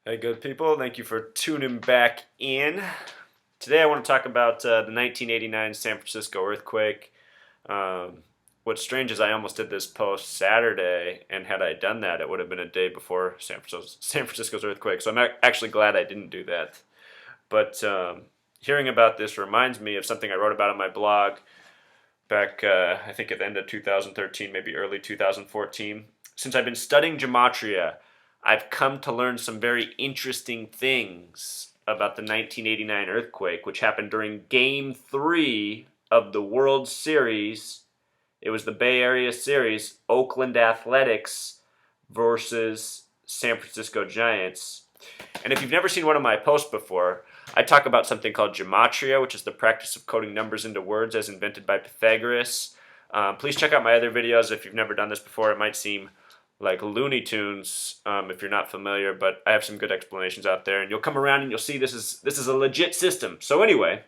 Hey, good people. Thank you for tuning back in. Today, I want to talk about the 1989 San Francisco earthquake. What's strange is I almost did this post Saturday, and had I done that, it would have been a day before San Francisco's earthquake. So I'm actually glad I didn't do that. But hearing about this reminds me of something I wrote about on my blog back, I think, at the end of 2013, maybe early 2014. Since I've been studying Gematria, I've come to learn some very interesting things about the 1989 earthquake, which happened during Game 3 of the World Series. It was the Bay Area Series, Oakland Athletics versus San Francisco Giants. And if you've never seen one of my posts before, I talk about something called Gematria, which is the practice of coding numbers into words as invented by Pythagoras. Please check out my other videos if you've never done this before. It might seem like Looney Tunes if you're not familiar, but I have some good explanations out there, and you'll come around and you'll see this is a legit system. So anyway,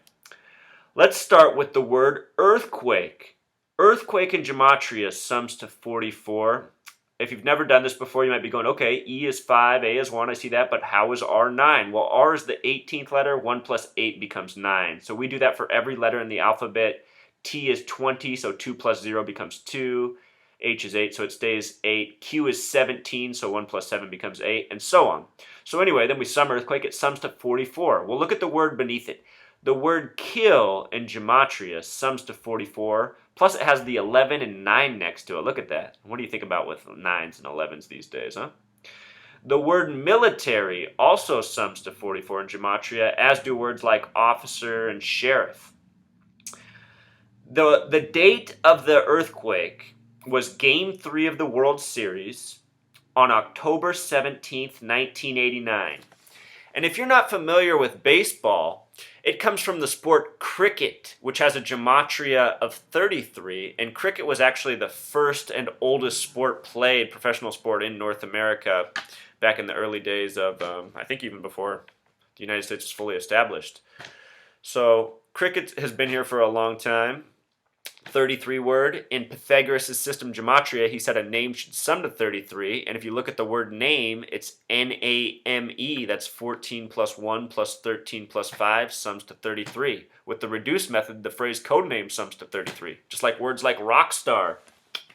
let's start with the word earthquake. Earthquake in Gematria sums to 44. If you've never done this before, you might be going, okay, E is 5, A is 1, I see that, but how is R 9? Well, R is the 18th letter, 1 plus 8 becomes 9. So we do that for every letter in the alphabet. T is 20, so 2 plus 0 becomes 2. H is 8, so it stays 8. Q is 17, so 1 plus 7 becomes 8, and so on. So anyway, then we sum earthquake, it sums to 44. Well, look at the word beneath it. The word kill in Gematria sums to 44, plus it has the 11 and 9 next to it. Look at that. What do you think about with 9s and 11s these days, huh? The word military also sums to 44 in Gematria, as do words like officer and sheriff. The date of the earthquake was Game 3 of the World Series on October 17th, 1989. And if you're not familiar with baseball, it comes from the sport cricket, which has a gematria of 33, and cricket was actually the first and oldest sport played, professional sport in North America back in the early days of, I think even before the United States was fully established. So cricket has been here for a long time. 33 word. In Pythagoras' system Gematria, he said a name should sum to 33, and if you look at the word name, it's N-A-M-E. That's 14 plus 1 plus 13 plus 5 sums to 33. With the reduced method, the phrase code name sums to 33. Just like words like rockstar,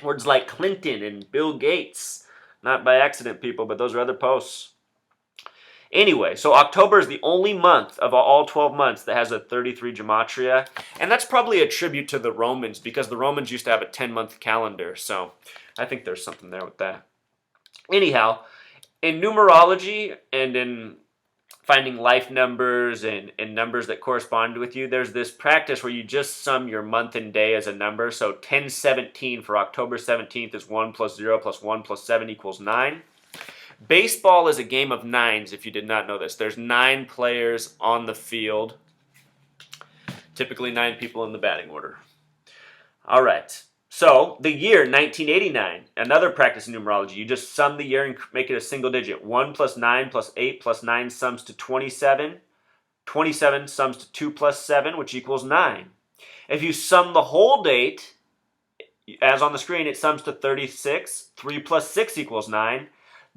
words like Clinton and Bill Gates. Not by accident, people, but those are other posts. Anyway, so October is the only month of all 12 months that has a 33 gematria, and that's probably a tribute to the Romans, because the Romans used to have a 10-month calendar, so I think there's something there with that. Anyhow, in numerology and in finding life numbers and numbers that correspond with you, there's this practice where you just sum your month and day as a number. So 1017 for October 17th is 1 plus 0 plus 1 plus 7 equals 9. Baseball is a game of nines, if you did not know this. There's 9 players on the field, typically 9 people in the batting order. All right, so the year 1989, another practice in numerology. You just sum the year and make it a single digit. 1 plus 9 plus 8 plus 9 sums to 27. 27 sums to 2 plus 7, which equals 9. If you sum the whole date, as on the screen, it sums to 36. 3 plus 6 equals 9.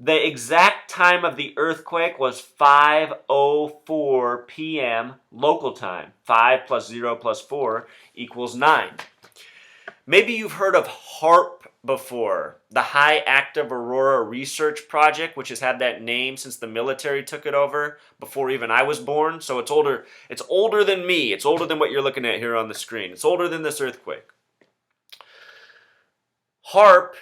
The exact time of the earthquake was 5:04 p.m. local time. 5 plus 0 plus 4 equals 9. Maybe you've heard of HARP before, the High Active Aurora Research Project, which has had that name since the military took it over, before even I was born. So it's older. It's older than me. It's older than what you're looking at here on the screen. It's older than this earthquake. HARP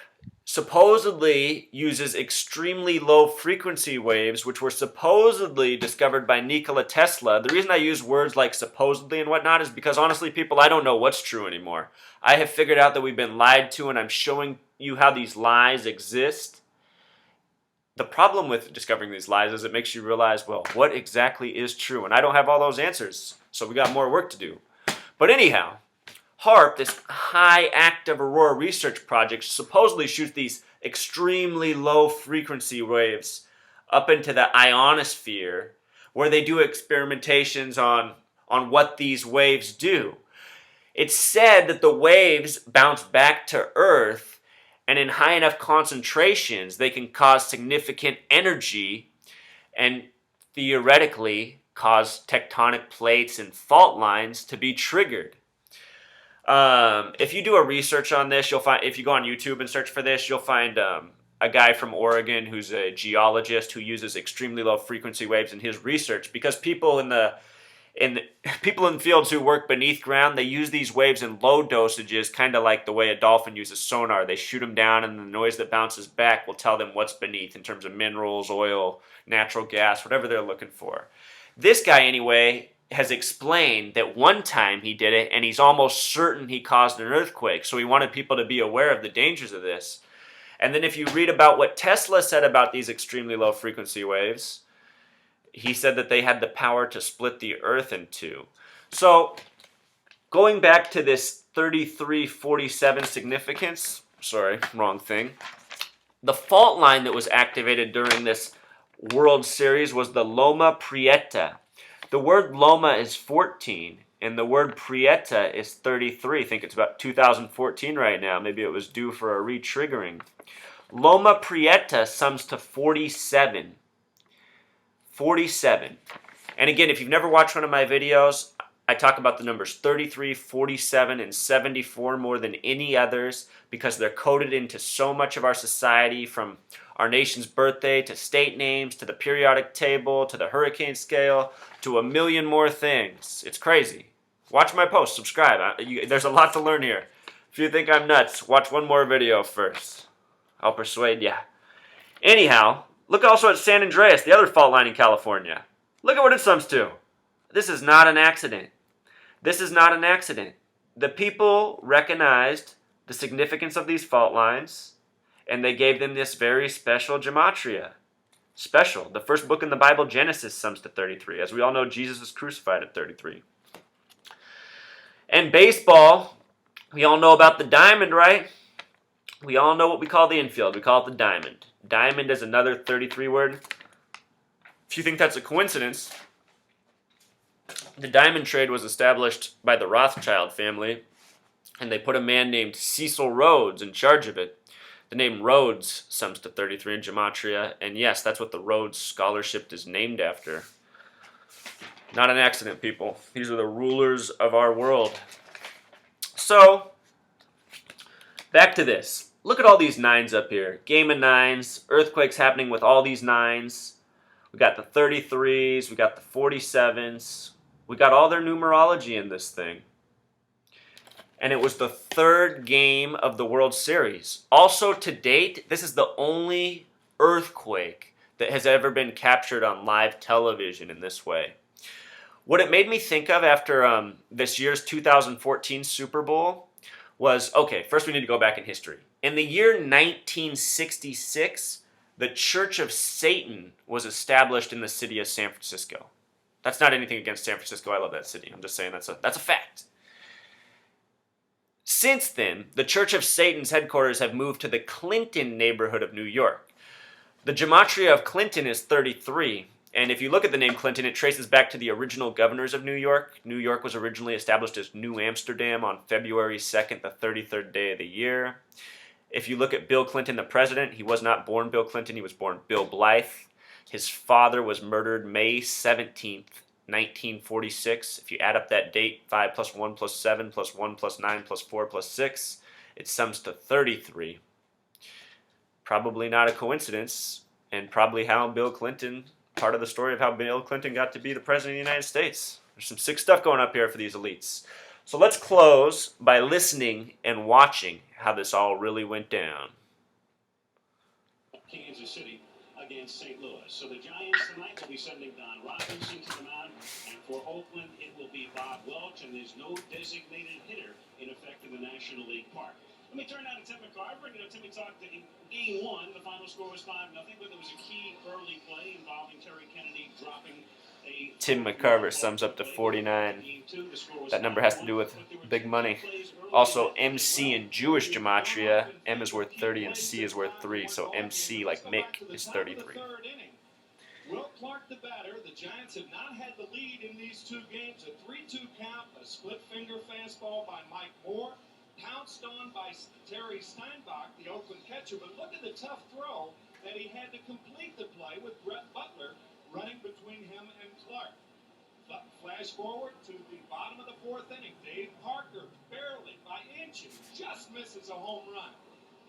supposedly uses extremely low frequency waves, which were supposedly discovered by Nikola Tesla. The reason I use words like supposedly and whatnot is because, honestly, people, I don't know what's true anymore. I have figured out that we've been lied to, and I'm showing you how these lies exist. The problem with discovering these lies is it makes you realize, well, what exactly is true? And I don't have all those answers, so we got more work to do. But anyhow, HARP, this High Active Aurora Research Project, supposedly shoots these extremely low frequency waves up into the ionosphere, where they do experimentations on what these waves do. It's said that the waves bounce back to Earth, and in high enough concentrations, they can cause significant energy, and theoretically cause tectonic plates and fault lines to be triggered. If you do a research on this, you'll find, if you go on YouTube and search for this, you'll find a guy from Oregon who's a geologist who uses extremely low frequency waves in his research, because people in fields who work beneath ground, they use these waves in low dosages, kind of like the way a dolphin uses sonar. They shoot them down, and the noise that bounces back will tell them what's beneath in terms of minerals, oil, natural gas, whatever they're looking for. This guy, anyway, has explained that one time he did it, and he's almost certain he caused an earthquake. So he wanted people to be aware of the dangers of this. And then if you read about what Tesla said about these extremely low frequency waves, he said that they had the power to split the earth in two. So going back to this 3347 significance, sorry, wrong thing. The fault line that was activated during this World Series was the Loma Prieta. The word Loma is 14, and the word Prieta is 33. I think it's about 2014 right now. Maybe it was due for a re-triggering. Loma Prieta sums to 47. 47. And again, if you've never watched one of my videos, I talk about the numbers 33, 47, and 74 more than any others, because they're coded into so much of our society, from our nation's birthday to state names to the periodic table to the hurricane scale to a million more things. It's crazy. Watch my post, subscribe. There's a lot to learn here. If you think I'm nuts, watch one more video first. I'll persuade ya. Anyhow, look also at San Andreas, the other fault line in California. Look at what it sums to. This is not an accident. This is not an accident. The people recognized the significance of these fault lines, and they gave them this very special gematria. Special. The first book in the Bible, Genesis, sums to 33. As we all know, Jesus was crucified at 33. And baseball, we all know about the diamond, right? We all know what we call the infield. We call it the diamond. Diamond is another 33 word. If you think that's a coincidence, the diamond trade was established by the Rothschild family, and they put a man named Cecil Rhodes in charge of it. The name Rhodes sums to 33 in gematria, and yes, that's what the Rhodes Scholarship is named after. Not an accident, people. These are the rulers of our world. So, back to this. Look at all these nines up here. Game of nines, earthquakes happening with all these nines. We got the 33s, we got the 47s. We got all their numerology in this thing. And it was the third game of the World Series. Also, to date, this is the only earthquake that has ever been captured on live television in this way. What it made me think of after this year's 2014 Super Bowl was, okay, first we need to go back in history. In the year 1966, the Church of Satan was established in the city of San Francisco. That's not anything against San Francisco. I love that city. I'm just saying that's a fact. Since then, the Church of Satan's headquarters have moved to the Clinton neighborhood of New York. The gematria of Clinton is 33, and if you look at the name Clinton, it traces back to the original governors of New York. New York was originally established as New Amsterdam on February 2nd, the 33rd day of the year. If you look at Bill Clinton, the president, he was not born Bill Clinton, he was born Bill Blythe. His father was murdered May 17th, 1946. If you add up that date, 5 plus 1 plus 7 plus 1 plus 9 plus 4 plus 6, it sums to 33. Probably not a coincidence, and probably how Bill Clinton, part of the story of how Bill Clinton got to be the president of the United States. There's some sick stuff going up here for these elites. So let's close by listening and watching how this all really went down. Kansas City against St. Louis. So the Giants tonight will be sending Don Robinson to the mound, and for Oakland it will be Bob Welch, and there's no designated hitter in effect in the National League Park. Let me turn now to Tim McCarver. Timmy talked in Game 1. The final score was 5-0, but there was a key early play involving Terry Kennedy dropping a... Tim McCarver sums up to 49. That number has to do with big money. Also, MC in Jewish gematria, M is worth 30 and C is worth 3. So MC, like Mick, is 33. Will Clark, the batter. The Giants have not had the lead in these two games. A 3-2 count, a split finger fastball by Mike Moore, pounced on by Terry Steinbach, the Oakland catcher. But look at the tough throw that he had to complete the play with Brett Butler Fast forward to the bottom of the fourth inning. Dave Parker barely by inches just misses a home run.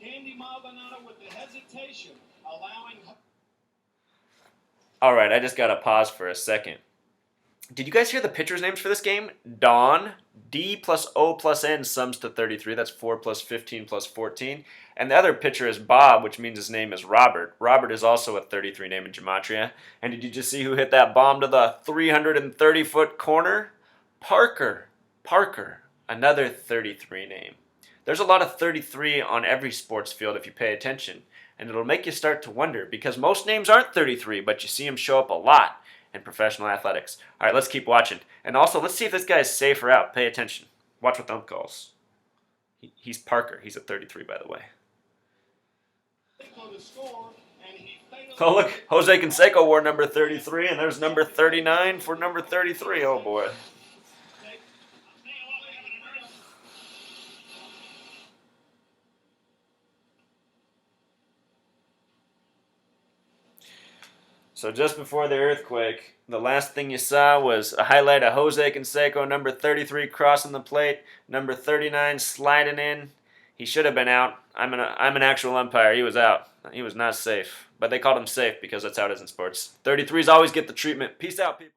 Candy Maldonado with the hesitation, allowing. All right, I just got to pause for a second. Did you guys hear the pitchers' names for this game? Don, D plus O plus N sums to 33. That's 4 plus 15 plus 14. And the other pitcher is Bob, which means his name is Robert. Robert is also a 33 name in Gematria. And did you just see who hit that bomb to the 330-foot corner? Parker. Parker, another 33 name. There's a lot of 33 on every sports field if you pay attention. And it'll make you start to wonder, because most names aren't 33, but you see them show up a lot in professional athletics. All right, let's keep watching. And also, let's see if this guy's safe or out. Pay attention. Watch what the ump calls. He's Parker. He's a 33, by the way. Oh, look. Jose Canseco wore number 33, and there's number 39 for number 33. Oh, boy. So just before the earthquake, the last thing you saw was a highlight of Jose Canseco, number 33, crossing the plate, number 39 sliding in. He should have been out. I'm an actual umpire. He was out. He was not safe. But they called him safe because that's how it is in sports. 33s always get the treatment. Peace out, people.